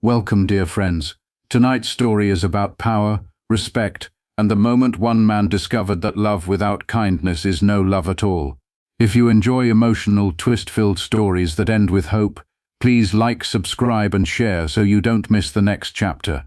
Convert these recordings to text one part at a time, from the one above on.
Welcome, dear friends. Tonight's story is about power, respect, and the moment one man discovered that love without kindness is no love at all. If you enjoy emotional, twist-filled stories that end with hope, please like, subscribe, and share so you don't miss the next chapter.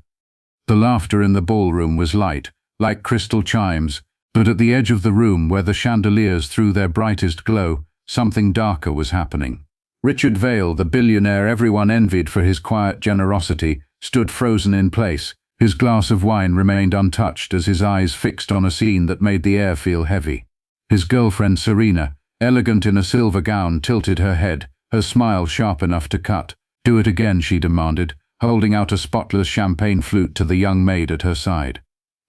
The laughter in the ballroom was light, like crystal chimes, but at the edge of the room where the chandeliers threw their brightest glow, something darker was happening. Richard Vale, the billionaire everyone envied for his quiet generosity, stood frozen in place. His glass of wine remained untouched as his eyes fixed on a scene that made the air feel heavy. His girlfriend Serena, elegant in a silver gown, tilted her head, her smile sharp enough to cut. "Do it again," she demanded, holding out a spotless champagne flute to the young maid at her side.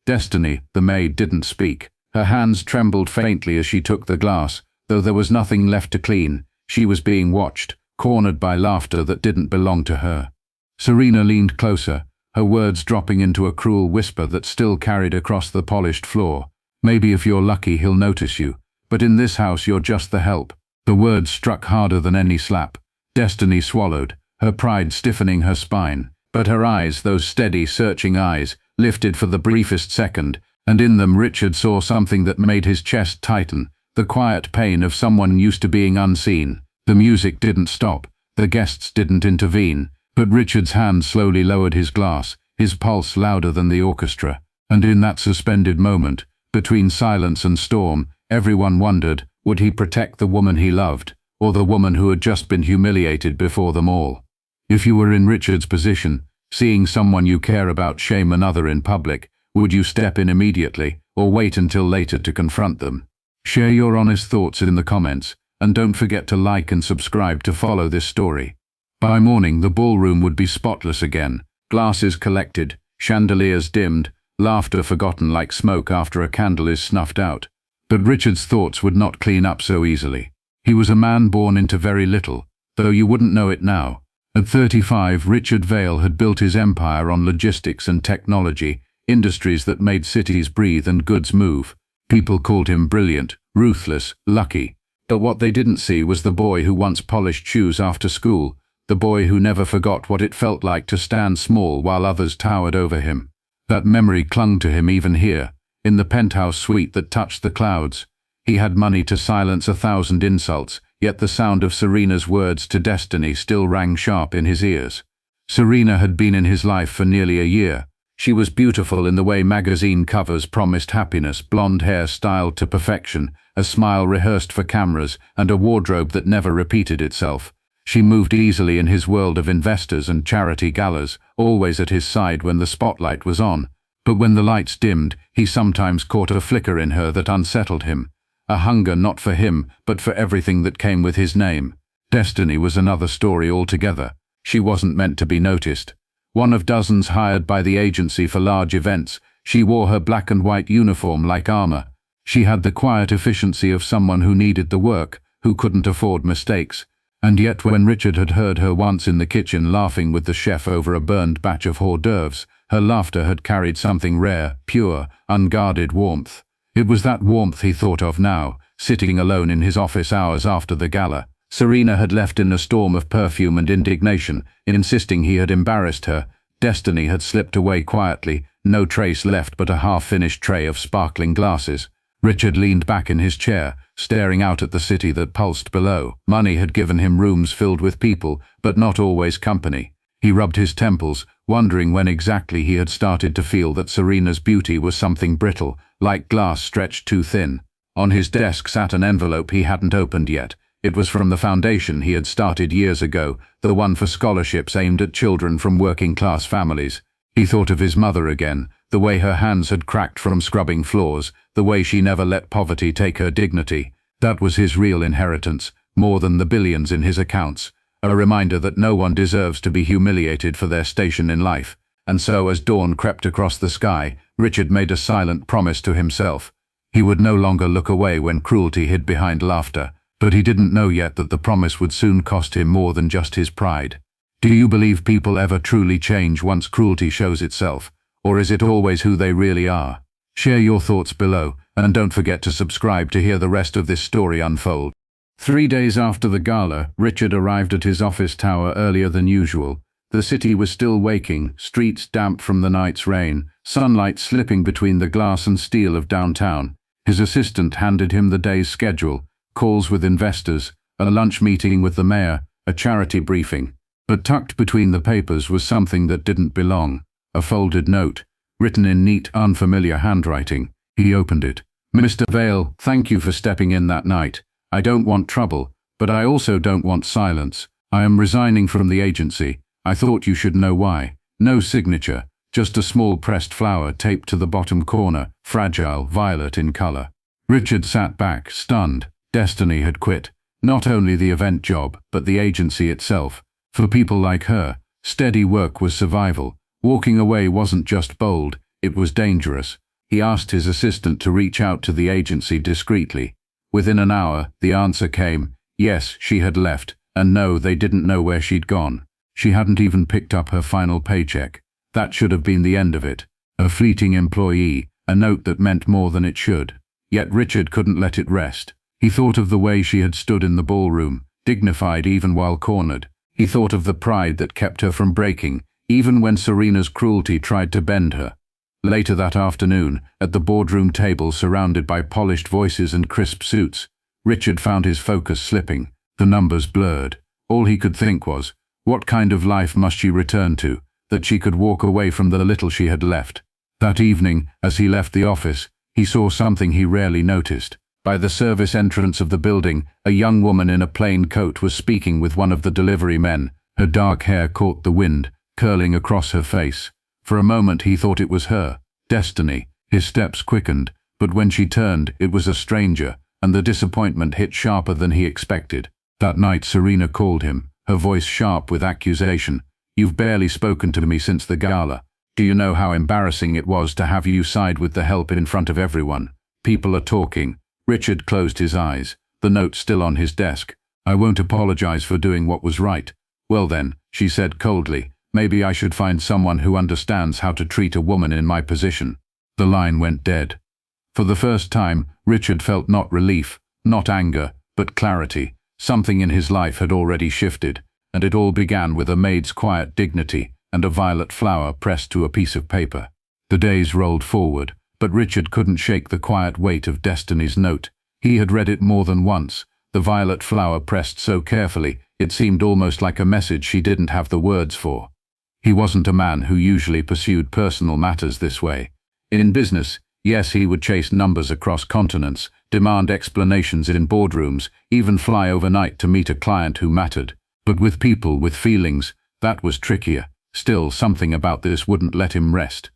Destiny, the maid, didn't speak. Her hands trembled faintly as she took the glass, though there was nothing left to clean. She was being watched, cornered by laughter that didn't belong to her. Serena leaned closer, her words dropping into a cruel whisper that still carried across the polished floor. "Maybe if you're lucky he'll notice you, but in this house you're just the help." The words struck harder than any slap. Destiny swallowed, her pride stiffening her spine, but her eyes, those steady, searching eyes, lifted for the briefest second, and in them Richard saw something that made his chest tighten, the quiet pain of someone used to being unseen. The music didn't stop, the guests didn't intervene, but Richard's hand slowly lowered his glass, his pulse louder than the orchestra. And in that suspended moment, between silence and storm, everyone wondered, would he protect the woman he loved, or the woman who had just been humiliated before them all? If you were in Richard's position, seeing someone you care about shame another in public, would you step in immediately, or wait until later to confront them? Share your honest thoughts in the comments, and don't forget to like and subscribe to follow this story. By morning, the ballroom would be spotless again, glasses collected, chandeliers dimmed, laughter forgotten like smoke after a candle is snuffed out. But Richard's thoughts would not clean up so easily. He was a man born into very little, though you wouldn't know it now. At 35, Richard Vale had built his empire on logistics and technology, industries that made cities breathe and goods move. People called him brilliant, ruthless, lucky. But what they didn't see was the boy who once polished shoes after school, the boy who never forgot what it felt like to stand small while others towered over him. That memory clung to him even here, in the penthouse suite that touched the clouds. He had money to silence 1,000 insults, yet the sound of Serena's words to Destiny still rang sharp in his ears. Serena had been in his life for nearly a year. She was beautiful in the way magazine covers promised happiness, blonde hair styled to perfection, a smile rehearsed for cameras, and a wardrobe that never repeated itself. She moved easily in his world of investors and charity galas, always at his side when the spotlight was on. But when the lights dimmed, he sometimes caught a flicker in her that unsettled him, a hunger not for him, but for everything that came with his name. Destiny was another story altogether. She wasn't meant to be noticed. One of dozens hired by the agency for large events, she wore her black and white uniform like armor. She had the quiet efficiency of someone who needed the work, who couldn't afford mistakes. And yet when Richard had heard her once in the kitchen laughing with the chef over a burned batch of hors d'oeuvres, her laughter had carried something rare, pure, unguarded warmth. It was that warmth he thought of now, sitting alone in his office hours after the gala. Serena had left in a storm of perfume and indignation, insisting he had embarrassed her. Destiny had slipped away quietly, no trace left but a half-finished tray of sparkling glasses. Richard leaned back in his chair, staring out at the city that pulsed below. Money had given him rooms filled with people, but not always company. He rubbed his temples, wondering when exactly he had started to feel that Serena's beauty was something brittle, like glass stretched too thin. On his desk sat an envelope he hadn't opened yet. It was from the foundation he had started years ago, the one for scholarships aimed at children from working-class families. He thought of his mother again, the way her hands had cracked from scrubbing floors, the way she never let poverty take her dignity. That was his real inheritance, more than the billions in his accounts. A reminder that no one deserves to be humiliated for their station in life. And so as dawn crept across the sky, Richard made a silent promise to himself. He would no longer look away when cruelty hid behind laughter. But he didn't know yet that the promise would soon cost him more than just his pride. Do you believe people ever truly change once cruelty shows itself? Or is it always who they really are? Share your thoughts below, and don't forget to subscribe to hear the rest of this story unfold. 3 days after the gala, Richard arrived at his office tower earlier than usual. The city was still waking, streets damp from the night's rain, sunlight slipping between the glass and steel of downtown. His assistant handed him the day's schedule: calls with investors, a lunch meeting with the mayor, a charity briefing. But tucked between the papers was something that didn't belong: a folded note, written in neat, unfamiliar handwriting. He opened it. "Mr. Vale, thank you for stepping in that night. I don't want trouble, but I also don't want silence. I am resigning from the agency. I thought you should know why." No signature, just a small pressed flower taped to the bottom corner, fragile, violet in color. Richard sat back, stunned. Destiny had quit. Not only the event job, but the agency itself. For people like her, steady work was survival. Walking away wasn't just bold, it was dangerous. He asked his assistant to reach out to the agency discreetly. Within an hour, the answer came: yes, she had left, and no, they didn't know where she'd gone. She hadn't even picked up her final paycheck. That should have been the end of it. A fleeting employee, a note that meant more than it should. Yet Richard couldn't let it rest. He thought of the way she had stood in the ballroom, dignified even while cornered. He thought of the pride that kept her from breaking, even when Serena's cruelty tried to bend her. Later that afternoon, at the boardroom table surrounded by polished voices and crisp suits, Richard found his focus slipping, the numbers blurred. All he could think was, what kind of life must she return to, that she could walk away from the little she had left? That evening, as he left the office, he saw something he rarely noticed. By the service entrance of the building, a young woman in a plain coat was speaking with one of the delivery men. Her dark hair caught the wind, curling across her face. For a moment he thought it was her, Destiny. His steps quickened, but when she turned, it was a stranger, and the disappointment hit sharper than he expected. That night Serena called him, her voice sharp with accusation. "You've barely spoken to me since the gala. Do you know how embarrassing it was to have you side with the help in front of everyone? People are talking." Richard closed his eyes, the note still on his desk. "I won't apologize for doing what was right." "Well then," she said coldly, "maybe I should find someone who understands how to treat a woman in my position." The line went dead. For the first time, Richard felt not relief, not anger, but clarity. Something in his life had already shifted, and it all began with a maid's quiet dignity and a violet flower pressed to a piece of paper. The days rolled forward, but Richard couldn't shake the quiet weight of Destiny's note. He had read it more than once, the violet flower pressed so carefully, it seemed almost like a message she didn't have the words for. He wasn't a man who usually pursued personal matters this way. In business, yes, he would chase numbers across continents, demand explanations in boardrooms, even fly overnight to meet a client who mattered. But with people, with feelings, that was trickier. Still, something about this wouldn't let him rest.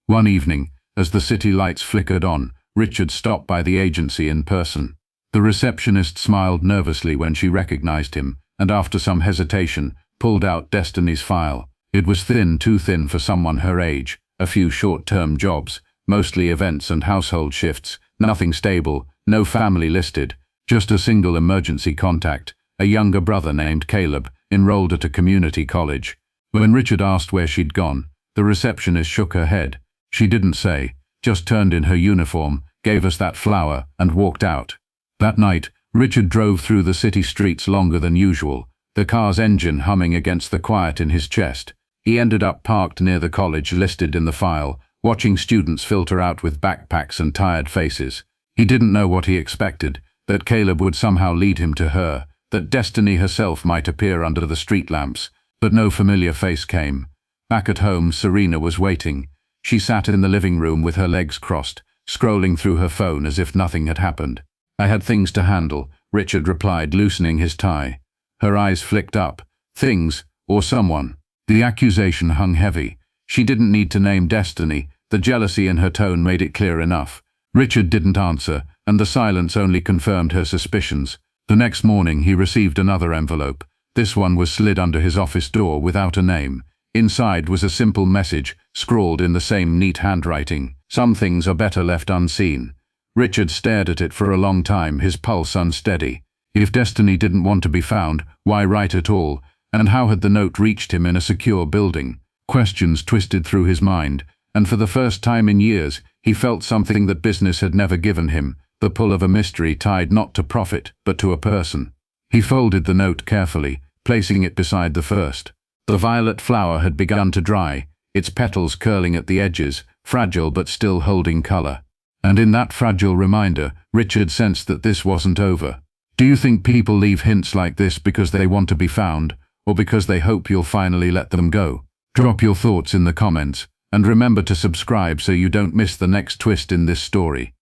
One evening, as the city lights flickered on, Richard stopped by the agency in person. The receptionist smiled nervously when she recognized him, and after some hesitation, pulled out Destiny's file. It was thin, too thin for someone her age. A few short-term jobs, mostly events and household shifts, nothing stable, no family listed, just a single emergency contact, a younger brother named Caleb, enrolled at a community college. When Richard asked where she'd gone, the receptionist shook her head. She didn't say, just turned in her uniform, gave us that flower, and walked out. That night, Richard drove through the city streets longer than usual, the car's engine humming against the quiet in his chest. He ended up parked near the college listed in the file, watching students filter out with backpacks and tired faces. He didn't know what he expected, that Caleb would somehow lead him to her, that Destiny herself might appear under the street lamps, but no familiar face came. Back at home, Serena was waiting. She sat in the living room with her legs crossed, scrolling through her phone as if nothing had happened. "I had things to handle," Richard replied, loosening his tie. Her eyes flicked up. Things, or someone. The accusation hung heavy. She didn't need to name Destiny. The jealousy in her tone made it clear enough. Richard didn't answer, and the silence only confirmed her suspicions. The next morning he received another envelope. This one was slid under his office door without a name. Inside was a simple message, scrawled in the same neat handwriting. "Some things are better left unseen." Richard stared at it for a long time, his pulse unsteady. If Destiny didn't want to be found, why write at all? And how had the note reached him in a secure building? Questions twisted through his mind, and for the first time in years, he felt something that business had never given him, the pull of a mystery tied not to profit, but to a person. He folded the note carefully, placing it beside the first. The violet flower had begun to dry, its petals curling at the edges, fragile but still holding color. And in that fragile reminder, Richard sensed that this wasn't over. Do you think people leave hints like this because they want to be found, or because they hope you'll finally let them go? Drop your thoughts in the comments, and remember to subscribe so you don't miss the next twist in this story.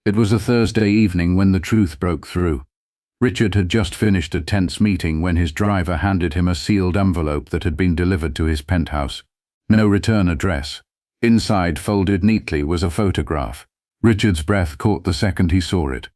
It was a Thursday evening when the truth broke through. Richard had just finished a tense meeting when his driver handed him a sealed envelope that had been delivered to his penthouse. No return address. Inside, folded neatly, was a photograph. Richard's breath caught the second he saw it.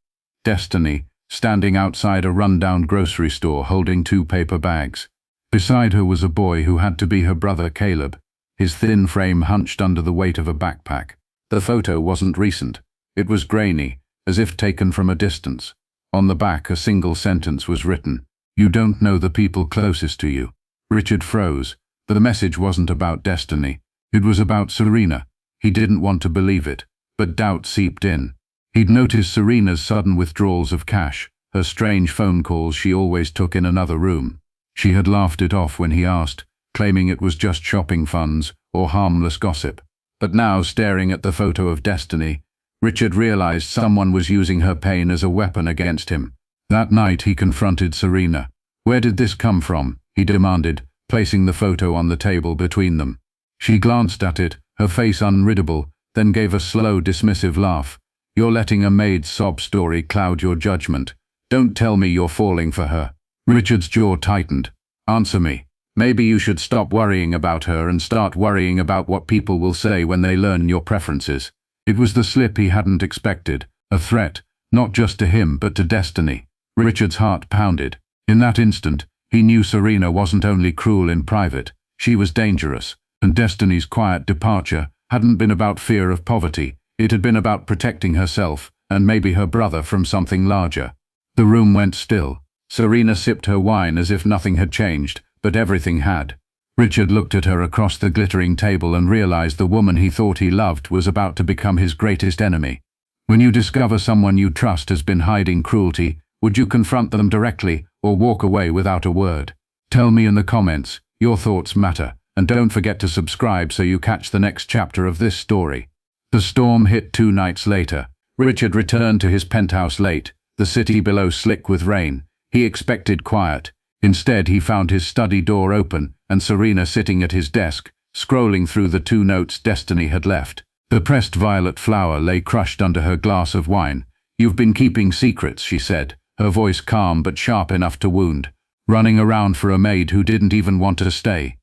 Destiny, standing outside a run-down grocery store holding 2 paper bags. Beside her was a boy who had to be her brother Caleb, his thin frame hunched under the weight of a backpack. The photo wasn't recent. It was grainy, as if taken from a distance. On the back, a single sentence was written: "You don't know the people closest to you." Richard froze. The message wasn't about Destiny. It was about Serena. He didn't want to believe it, but doubt seeped in. He'd noticed Serena's sudden withdrawals of cash, her strange phone calls she always took in another room. She had laughed it off when he asked, claiming it was just shopping funds or harmless gossip. But now, staring at the photo of Destiny, Richard realized someone was using her pain as a weapon against him. That night he confronted Serena. "Where did this come from?" he demanded, placing the photo on the table between them. She glanced at it, her face unreadable, then gave a slow, dismissive laugh. "You're letting a maid's sob story cloud your judgment. Don't tell me you're falling for her." Richard's jaw tightened. "Answer me. Maybe you should stop worrying about her and start worrying about what people will say when they learn your preferences." It was the slip he hadn't expected, a threat, not just to him but to Destiny. Richard's heart pounded. In that instant, he knew Serena wasn't only cruel in private, she was dangerous, and Destiny's quiet departure hadn't been about fear of poverty, it had been about protecting herself, and maybe her brother, from something larger. The room went still. Serena sipped her wine as if nothing had changed, but everything had. Richard looked at her across the glittering table and realized the woman he thought he loved was about to become his greatest enemy. When you discover someone you trust has been hiding cruelty, would you confront them directly or walk away without a word? Tell me in the comments. Your thoughts matter, and don't forget to subscribe so you catch the next chapter of this story. The storm hit 2 nights later. Richard returned to his penthouse late, the city below slick with rain. He expected quiet. Instead, he found his study door open and Serena sitting at his desk, scrolling through the 2 notes Destiny had left. The pressed violet flower lay crushed under her glass of wine. "You've been keeping secrets," she said, her voice calm but sharp enough to wound. "Running around for a maid who didn't even want to stay."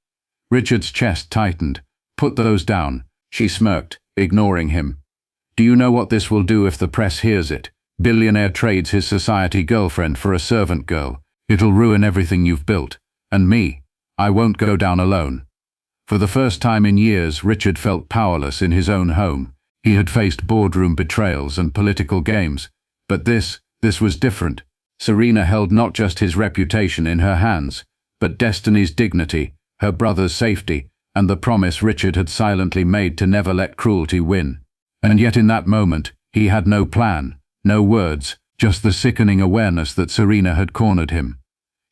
Richard's chest tightened. "Put those down," she smirked, ignoring him. "Do you know what this will do if the press hears it? Billionaire trades his society girlfriend for a servant girl. It'll ruin everything you've built. And me. I won't go down alone." For the first time in years, Richard felt powerless in his own home. He had faced boardroom betrayals and political games. But this was different. Serena held not just his reputation in her hands, but Destiny's dignity, her brother's safety, and the promise Richard had silently made to never let cruelty win. And yet in that moment, he had no plan, no words, just the sickening awareness that Serena had cornered him.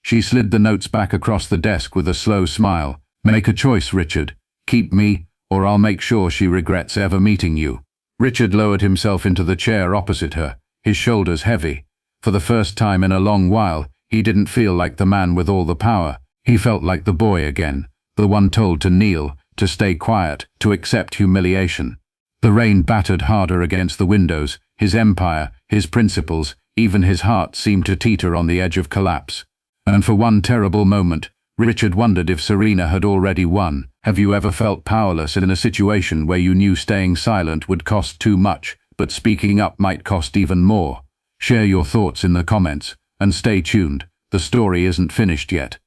She slid the notes back across the desk with a slow smile. "Make a choice, Richard. Keep me, or I'll make sure she regrets ever meeting you." Richard lowered himself into the chair opposite her, his shoulders heavy. For the first time in a long while, he didn't feel like the man with all the power. He felt like the boy again, the one told to kneel, to stay quiet, to accept humiliation. The rain battered harder against the windows. His empire, his principles, even his heart seemed to teeter on the edge of collapse. And for one terrible moment, Richard wondered if Serena had already won. Have you ever felt powerless in a situation where you knew staying silent would cost too much, but speaking up might cost even more? Share your thoughts in the comments, and stay tuned. The story isn't finished yet.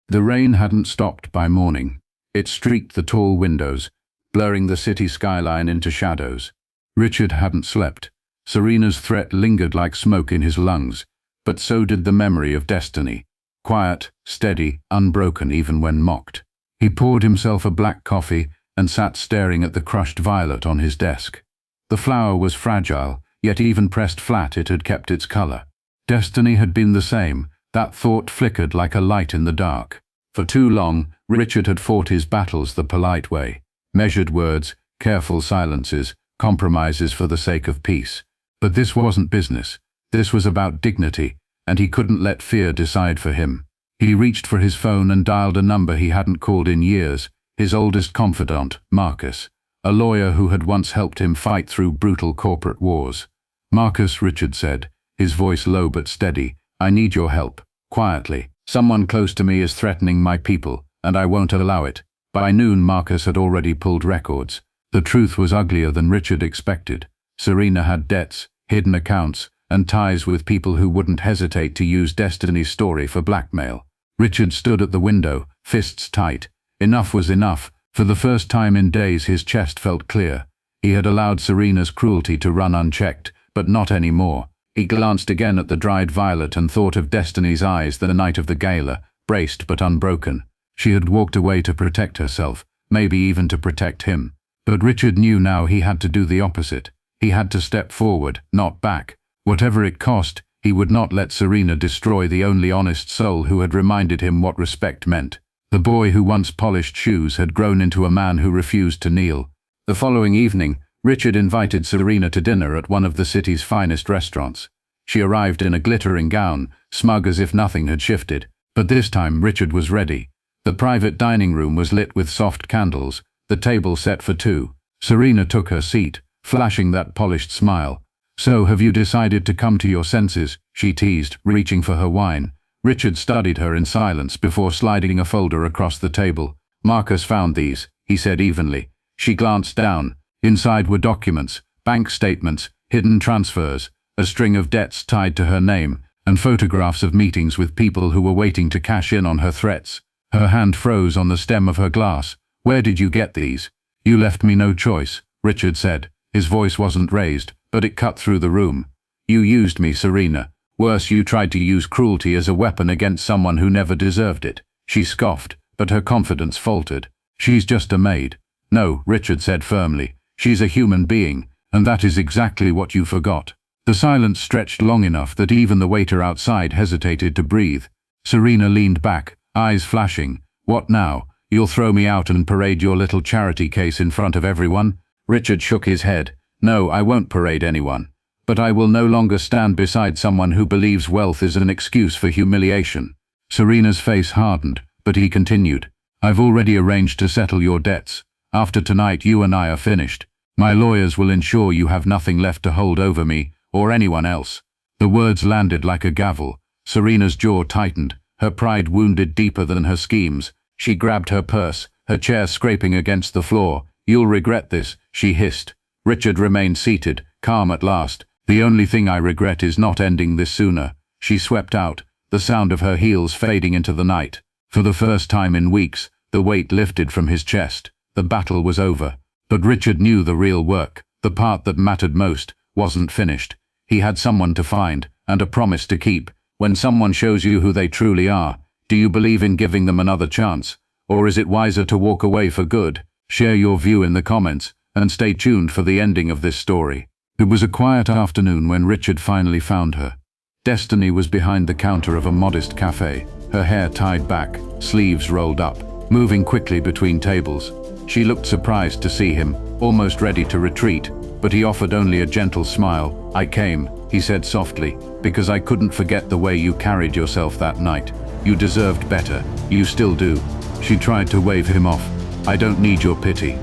The rain hadn't stopped by morning. It streaked the tall windows, blurring the city skyline into shadows. Richard hadn't slept. Serena's threat lingered like smoke in his lungs, but so did the memory of Destiny. Quiet, steady, unbroken even when mocked. He poured himself a black coffee and sat staring at the crushed violet on his desk. The flower was fragile, yet even pressed flat it had kept its color. Destiny had been the same. That thought flickered like a light in the dark. For too long, Richard had fought his battles the polite way. Measured words, careful silences, compromises for the sake of peace. But this wasn't business. This was about dignity, and he couldn't let fear decide for him. He reached for his phone and dialed a number he hadn't called in years, his oldest confidant, Marcus, a lawyer who had once helped him fight through brutal corporate wars. "Marcus," Richard said, his voice low but steady, "I need your help." Quietly, "Someone close to me is threatening my people, and I won't allow it." By noon, Marcus had already pulled records. The truth was uglier than Richard expected. Serena had debts, hidden accounts, and ties with people who wouldn't hesitate to use Destiny's story for blackmail. Richard stood at the window, fists tight. Enough was enough. For the first time in days, his chest felt clear. He had allowed Serena's cruelty to run unchecked, but not anymore. He glanced again at the dried violet and thought of Destiny's eyes the night of the gala, braced but unbroken. She had walked away to protect herself, maybe even to protect him. But Richard knew now he had to do the opposite. He had to step forward, not back. Whatever it cost, he would not let Serena destroy the only honest soul who had reminded him what respect meant. The boy who once polished shoes had grown into a man who refused to kneel. The following evening, Richard invited Serena to dinner at one of the city's finest restaurants. She arrived in a glittering gown, smug as if nothing had shifted. But this time Richard was ready. The private dining room was lit with soft candles, the table set for two. Serena took her seat, flashing that polished smile. "So have you decided to come to your senses?" she teased, reaching for her wine. Richard studied her in silence before sliding a folder across the table. "Marcus found these," he said evenly. She glanced down. Inside were documents, bank statements, hidden transfers, a string of debts tied to her name, and photographs of meetings with people who were waiting to cash in on her threats. Her hand froze on the stem of her glass. "Where did you get these?" "You left me no choice," Richard said. His voice wasn't raised, but it cut through the room. "You used me, Serena. Worse, you tried to use cruelty as a weapon against someone who never deserved it." She scoffed, but her confidence faltered. "She's just a maid." "No," Richard said firmly. "She's a human being, and that is exactly what you forgot." The silence stretched long enough that even the waiter outside hesitated to breathe. Serena leaned back, eyes flashing. "What now? You'll throw me out and parade your little charity case in front of everyone?" Richard shook his head. "No, I won't parade anyone. But I will no longer stand beside someone who believes wealth is an excuse for humiliation." Serena's face hardened, but he continued. "I've already arranged to settle your debts. After tonight, you and I are finished. My lawyers will ensure you have nothing left to hold over me, or anyone else." The words landed like a gavel. Serena's jaw tightened, her pride wounded deeper than her schemes. She grabbed her purse, her chair scraping against the floor. "You'll regret this," she hissed. Richard remained seated, calm at last. "The only thing I regret is not ending this sooner." She swept out, the sound of her heels fading into the night. For the first time in weeks, the weight lifted from his chest. The battle was over. But Richard knew the real work, the part that mattered most, wasn't finished. He had someone to find, and a promise to keep. When someone shows you who they truly are, do you believe in giving them another chance? Or is it wiser to walk away for good? Share your view in the comments, and stay tuned for the ending of this story. It was a quiet afternoon when Richard finally found her. Destiny was behind the counter of a modest cafe, her hair tied back, sleeves rolled up, moving quickly between tables. She looked surprised to see him, almost ready to retreat, but he offered only a gentle smile. "I came," he said softly, "because I couldn't forget the way you carried yourself that night. You deserved better. You still do." She tried to wave him off. "I don't need your pity."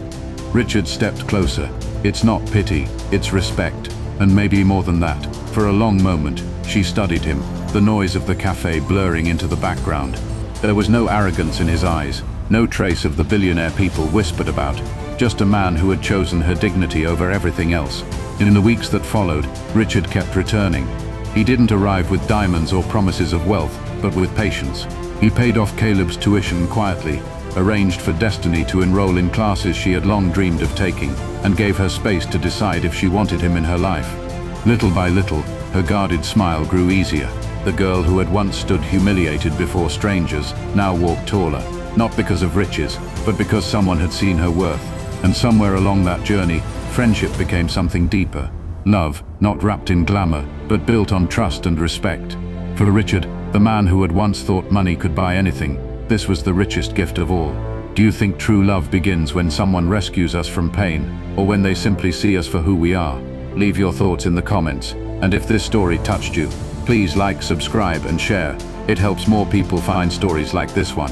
Richard stepped closer. "It's not pity, it's respect. And maybe more than that." For a long moment, she studied him, the noise of the cafe blurring into the background. There was no arrogance in his eyes, no trace of the billionaire people whispered about, just a man who had chosen her dignity over everything else. In the weeks that followed, Richard kept returning. He didn't arrive with diamonds or promises of wealth, but with patience. He paid off Caleb's tuition quietly, arranged for Destiny to enroll in classes she had long dreamed of taking, and gave her space to decide if she wanted him in her life. Little by little, her guarded smile grew easier. The girl who had once stood humiliated before strangers now walked taller, not because of riches, but because someone had seen her worth. And somewhere along that journey, friendship became something deeper. Love, not wrapped in glamour, but built on trust and respect. For Richard, the man who had once thought money could buy anything, This was the richest gift of all. Do you think true love begins when someone rescues us from pain, or when they simply see us for who we are? Leave your thoughts in the comments, and if this story touched you, please like, subscribe, and share. It helps more people find stories like this one.